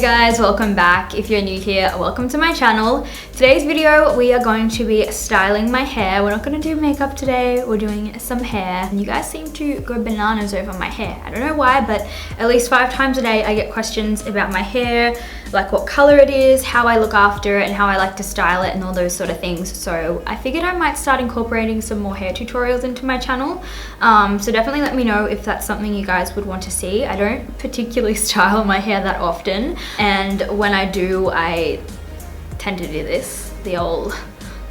guys, welcome back. If you're new here, welcome to my channel. Today's video, we are going to be styling my hair. We're not going to do makeup today, we're doing some hair. And you guys seem to go bananas over my hair. I don't know why, but at least 5 times a day I get questions about my hair, like what color it is, how I look after it, and how I like to style it and all those sort of things. So I figured I might start incorporating some more hair tutorials into my channel. So definitely let me know if that's something you guys would want to see. I don't particularly style my hair that often, and when I do, I tend to do this, the old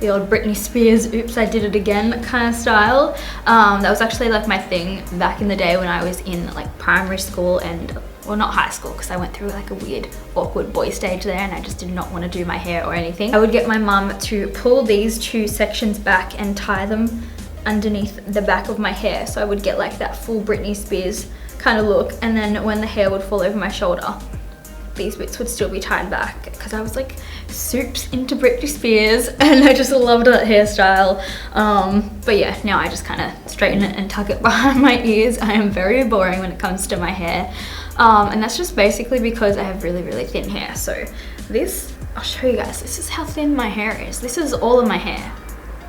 Britney Spears oops I did it again kind of style. That was actually like my thing back in the day when I was in like primary school and, well, not high school, because I went through like a weird awkward boy stage there and I just did not want to do my hair or anything. I would get my mum to pull these 2 sections back and tie them underneath the back of my hair, so I would get like that full Britney Spears kind of look, and then when the hair would fall over my shoulder, these bits would still be tied back, because I was like soups into Britney Spears and I just loved that hairstyle. But yeah, now I just kind of straighten it and tuck it behind my ears. I am very boring when it comes to my hair, and that's just basically because I have really thin hair. So this, I'll show you guys, this is how thin my hair is. This is all of my hair.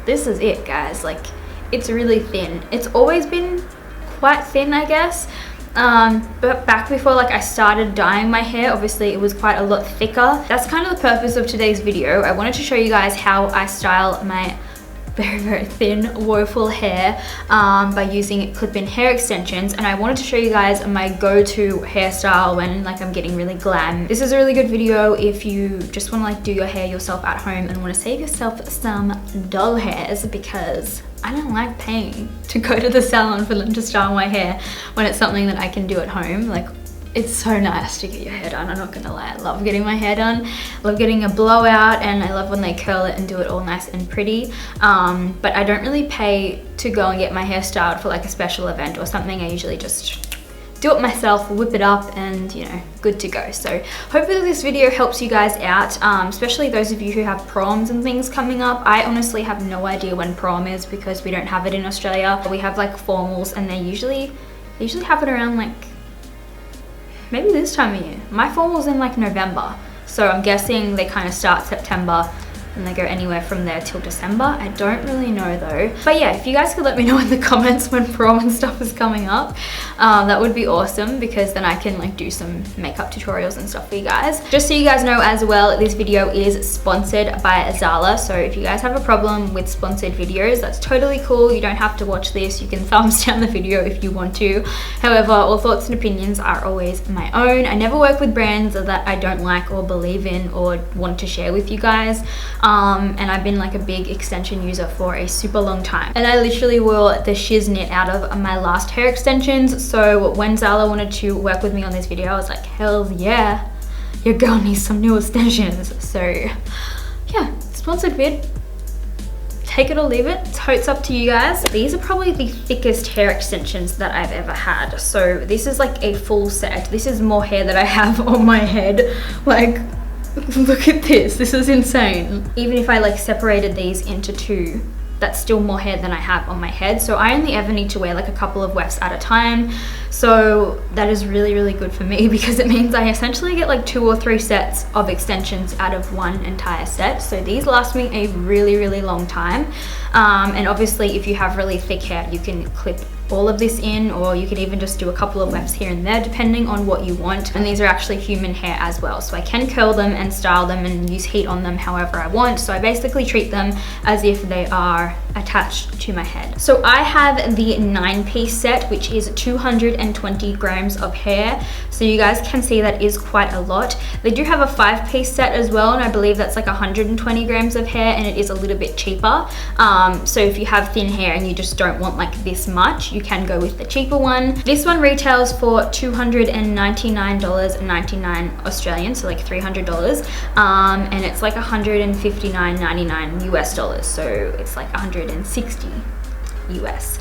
This is it, guys. Like, it's really thin. It's always been quite thin, I guess. But back before like I started dyeing my hair, obviously it was quite a lot thicker. That's kind of the purpose of today's video. I wanted to show you guys how I style my very thin woeful hair by using clip-in hair extensions, and I wanted to show you guys my go-to hairstyle when like I'm getting really glam. This is a really good video if you just want to like do your hair yourself at home and want to save yourself some doll hairs, because I don't like paying to go to the salon for them to style my hair when it's something that I can do at home. Like, it's so nice to get your hair done, I'm not gonna lie. I love getting my hair done, I love getting a blowout, and I love when they curl it and do it all nice and pretty. But I don't really pay to go and get my hair styled for like a special event or something. I usually just do it myself, whip it up, and you know, good to go. So hopefully this video helps you guys out, especially those of you who have proms and things coming up. I honestly have no idea when prom is because we don't have it in Australia. We have like formals, and they usually have it around like maybe this time of year. My formal's in like November, so I'm guessing they kind of start September and they go anywhere from there till December. I don't really know though. But yeah, if you guys could let me know in the comments when prom and stuff is coming up, that would be awesome, because then I can like do some makeup tutorials and stuff for you guys. Just so you guys know as well, this video is sponsored by Zala, so if you guys have a problem with sponsored videos, that's totally cool. You don't have to watch this. You can thumbs down the video if you want to. However, all thoughts and opinions are always my own. I never work with brands that I don't like or believe in or want to share with you guys. And I've been like a big extension user for a super long time, and I literally wore the shiznit out of my last hair extensions. So when Zala wanted to work with me on this video, I was like, hell yeah, your girl needs some new extensions. So yeah, sponsored vid, take it or leave it. It's totes up to you guys. These are probably the thickest hair extensions that I've ever had. So this is like a full set. This is more hair that I have on my head. Like, look at this, this is insane. Even if I like separated these into 2, that's still more hair than I have on my head. So I only ever need to wear like a couple of wefts at a time. So that is really good for me, because it means I essentially get like 2 or 3 sets of extensions out of one entire set. So these last me a really long time. And obviously if you have really thick hair, you can clip all of this in, or you can even just do a couple of wefts here and there depending on what you want. And these are actually human hair as well, so I can curl them and style them and use heat on them however I want. So I basically treat them as if they are attached to my head. So I have the 9-piece set, which is 220 grams of hair, so you guys can see that is quite a lot. They do have a 5-piece set as well, and I believe that's like 120 grams of hair, and it is a little bit cheaper. So if you have thin hair and you just don't want like this much, you can go with the cheaper one. This one retails for $299.99 Australian, so like $300, and it's like $159.99 US dollars, so it's like 160 US.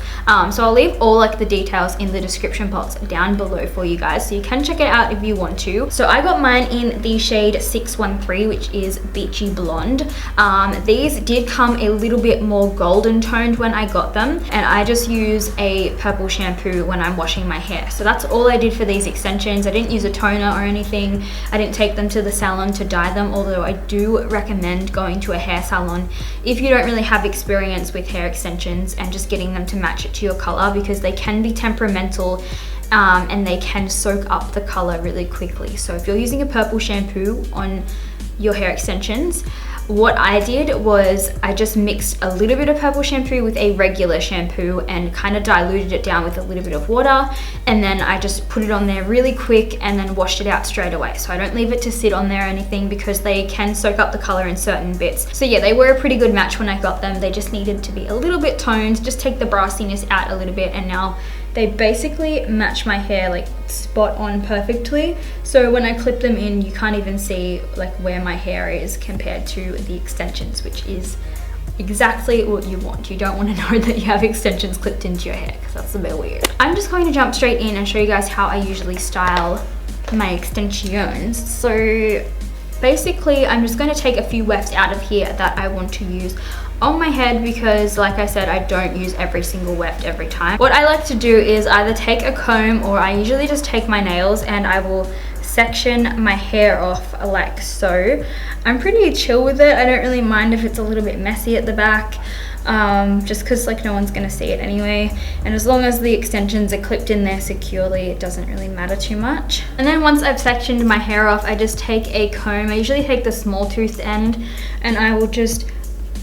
So I'll leave all like the details in the description box down below for you guys, so you can check it out if you want to. So I got mine in the shade 613, which is Beachy Blonde. These did come a little bit more golden toned when I got them, and I just use a purple shampoo when I'm washing my hair. So that's all I did for these extensions. I didn't use a toner or anything. I didn't take them to the salon to dye them, although I do recommend going to a hair salon if you don't really have experience with hair extensions and just getting them to match it to your color, because they can be temperamental and they can soak up the color really quickly. So if you're using a purple shampoo on your hair extensions, what I did was I just mixed a little bit of purple shampoo with a regular shampoo and kind of diluted it down with a little bit of water, and then I just put it on there really quick and then washed it out straight away. So I don't leave it to sit on there or anything, because they can soak up the color in certain bits. So yeah, they were a pretty good match when I got them. They just needed to be a little bit toned, just take the brassiness out a little bit, and now they basically match my hair like spot on perfectly. So when I clip them in, you can't even see like where my hair is compared to the extensions, which is exactly what you want. You don't want to know that you have extensions clipped into your hair, because that's a bit weird. I'm just going to jump straight in and show you guys how I usually style my extensions. So basically I'm just going to take a few wefts out of here that I want to use on my head, because like I said, I don't use every single weft every time. What I like to do is either take a comb, or I usually just take my nails and I will section my hair off like so. I'm pretty chill with it. I don't really mind if it's a little bit messy at the back, just because like no one's gonna see it anyway, and as long as the extensions are clipped in there securely, it doesn't really matter too much. And then once I've sectioned my hair off, I just take a comb. I usually take the small toothed end, and I will just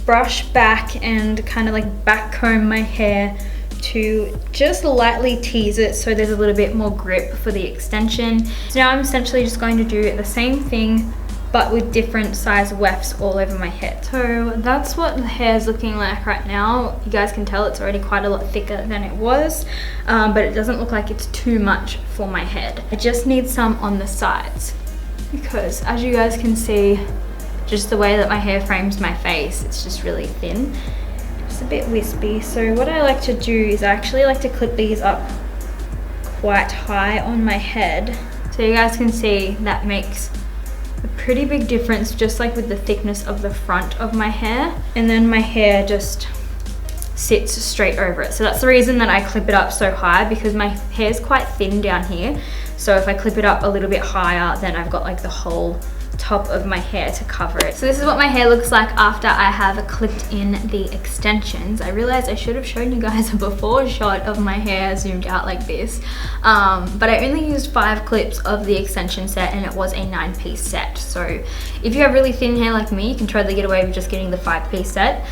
brush back and kind of like back comb my hair to just lightly tease it so there's a little bit more grip for the extension. So now I'm essentially just going to do the same thing but with different size wefts all over my head. So that's what the hair is looking like right now. You guys can tell it's already quite a lot thicker than it was, but it doesn't look like it's too much for my head. I just need some on the sides, because as you guys can see, just the way that my hair frames my face, it's just really thin. It's a bit wispy. So what I like to do is I actually like to clip these up quite high on my head. So you guys can see that makes a pretty big difference, just like with the thickness of the front of my hair. And then my hair just sits straight over it. So that's the reason that I clip it up so high, because my hair is quite thin down here. So if I clip it up a little bit higher, then I've got like the whole top of my hair to cover it. So this is what my hair looks like after I have clipped in the extensions. I realized I should have shown you guys a before shot of my hair zoomed out like this, but I only used 5 clips of the extension set, and it was a 9-piece set. So if you have really thin hair like me, you can totally get away with just getting the 5-piece set,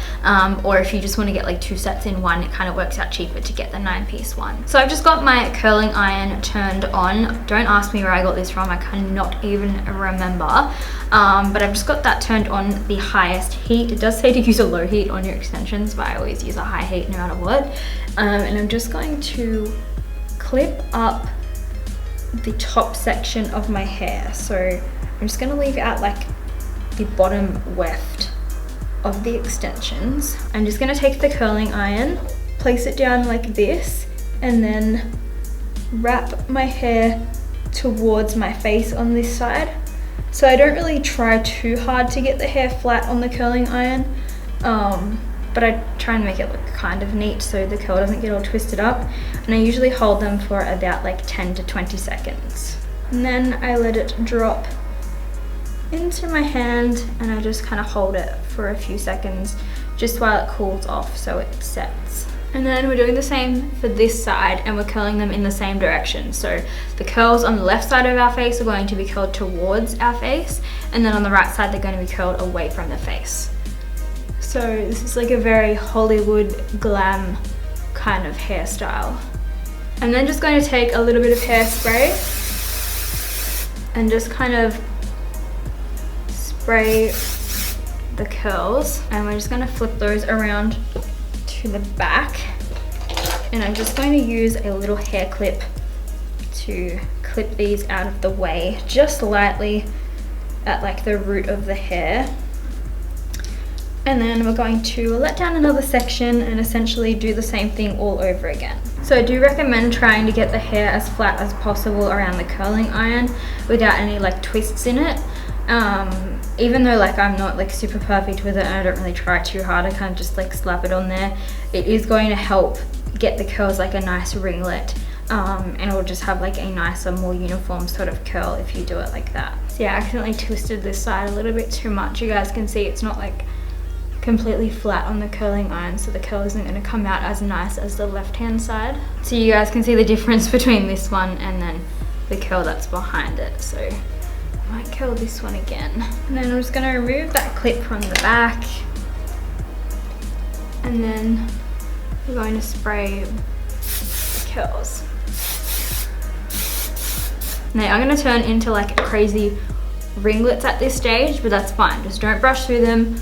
or if you just want to get like 2 sets in one, it kind of works out cheaper to get the 9-piece one. So I've just got my curling iron turned on. Don't ask me where I got this from, I cannot even remember. But I've just got that turned on the highest heat. It does say to use a low heat on your extensions, but I always use a high heat no matter what. And I'm just going to clip up the top section of my hair. So I'm just going to leave out like the bottom weft of the extensions. I'm just going to take the curling iron, place it down like this, and then wrap my hair towards my face on this side. So I don't really try too hard to get the hair flat on the curling iron, but I try and make it look kind of neat so the curl doesn't get all twisted up. And I usually hold them for about like 10 to 20 seconds. And then I let it drop into my hand, and I just kind of hold it for a few seconds just while it cools off so it sets. And then we're doing the same for this side, and we're curling them in the same direction. So the curls on the left side of our face are going to be curled towards our face, and then on the right side they're going to be curled away from the face. So this is like a very Hollywood glam kind of hairstyle. I'm then just going to take a little bit of hairspray and just kind of spray the curls, and we're just going to flip those around to the back, and I'm just going to use a little hair clip to clip these out of the way just lightly at like the root of the hair. And then we're going to let down another section and essentially do the same thing all over again. So I do recommend trying to get the hair as flat as possible around the curling iron without any like twists in it. Even though like I'm not like super perfect with it and I don't really try too hard, I kind of just like slap it on there. It is going to help get the curls like a nice ringlet, and it will just have like a nicer, more uniform sort of curl if you do it like that. So yeah, I accidentally twisted this side a little bit too much. You guys can see it's not like completely flat on the curling iron, so the curl isn't going to come out as nice as the left hand side. So you guys can see the difference between this one and then the curl that's behind it. So I might curl this one again. And then I'm just going to remove that clip from the back, and then we're going to spray the curls. They are going to turn into like crazy ringlets at this stage, but that's fine. Just don't brush through them.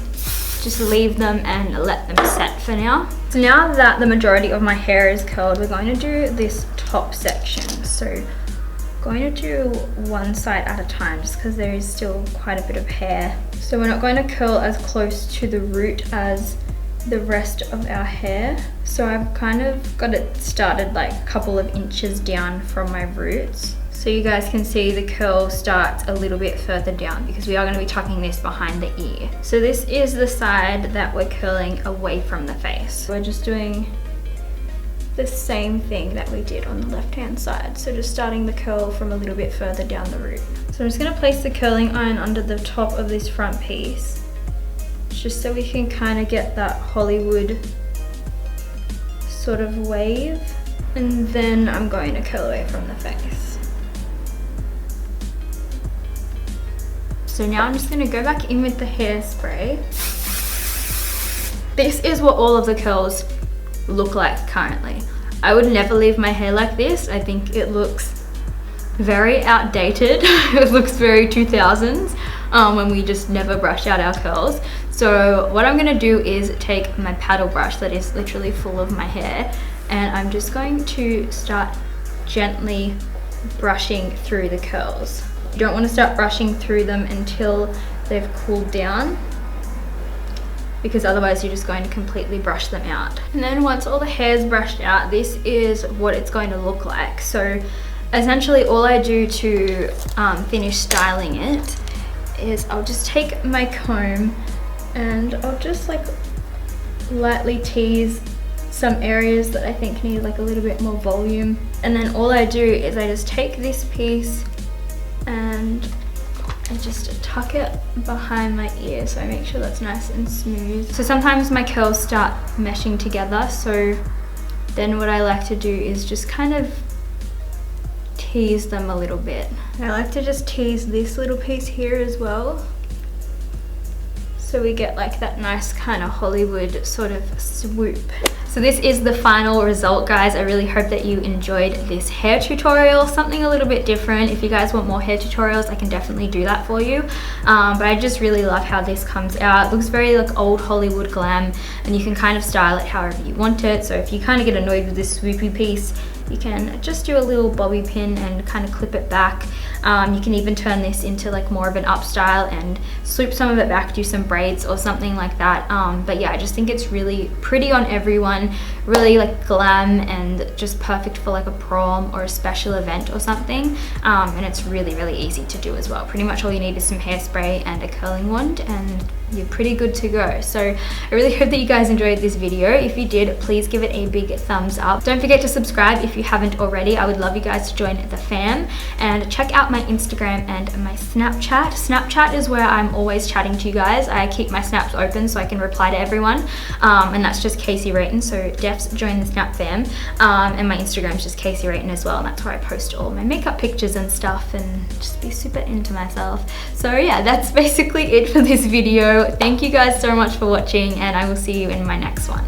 Just leave them and let them set for now. So now that the majority of my hair is curled, we're going to do this top section. So going to do one side at a time just because there is still quite a bit of hair. So we're not going to curl as close to the root as the rest of our hair. So I've kind of got it started like a couple of inches down from my roots. So you guys can see the curl starts a little bit further down because we are going to be tucking this behind the ear. So this is the side that we're curling away from the face. We're just doing the same thing that we did on the left hand side. So just starting the curl from a little bit further down the root. So I'm just going to place the curling iron under the top of this front piece, just so we can kind of get that Hollywood sort of wave. And then I'm going to curl away from the face. So now I'm just gonna go back in with the hairspray. This is what all of the curls look like currently. I would never leave my hair like this. I think it looks very outdated. It looks very 2000s when we just never brush out our curls. So what I'm gonna do is take my paddle brush that is literally full of my hair, and I'm just going to start gently brushing through the curls. You don't want to start brushing through them until they've cooled down, because otherwise you're just going to completely brush them out. And then once all the hair's brushed out, this is what it's going to look like. So essentially all I do to finish styling it is I'll just take my comb and I'll just like lightly tease some areas that I think need like a little bit more volume. And then all I do is I just take this piece and I just tuck it behind my ear, so I make sure that's nice and smooth. So sometimes my curls start meshing together, so then what I like to do is just kind of tease them a little bit. I like to just tease this little piece here as well, so we get like that nice kind of Hollywood sort of swoop. So this is the final result, guys. I really hope that you enjoyed this hair tutorial, something a little bit different. If you guys want more hair tutorials, I can definitely do that for you. But I just really love how this comes out. It looks very like old Hollywood glam, and you can kind of style it however you want it. So if you kind of get annoyed with this swoopy piece, you can just do a little bobby pin and kind of clip it back. You can even turn this into like more of an up style and swoop some of it back, do some braids or something like that. But yeah, I just think it's really pretty on everyone, really like glam and just perfect for like a prom or a special event or something. And it's really, really easy to do as well. Pretty much all you need is some hairspray and a curling wand and you're pretty good to go. So I really hope that you guys enjoyed this video. If you did, please give it a big thumbs up. Don't forget to subscribe if you haven't already. I would love you guys to join the fam, and check out my Instagram and my Snapchat. Snapchat is where I'm always chatting to you guys. I keep my snaps open so I can reply to everyone, and that's just Kaseyrayton. So defs join the Snap fam, and my Instagram is just Kaseyrayton as well, and that's where I post all my makeup pictures and stuff and just be super into myself. So yeah, that's basically it for this video. Thank you guys so much for watching, and I will see you in my next one.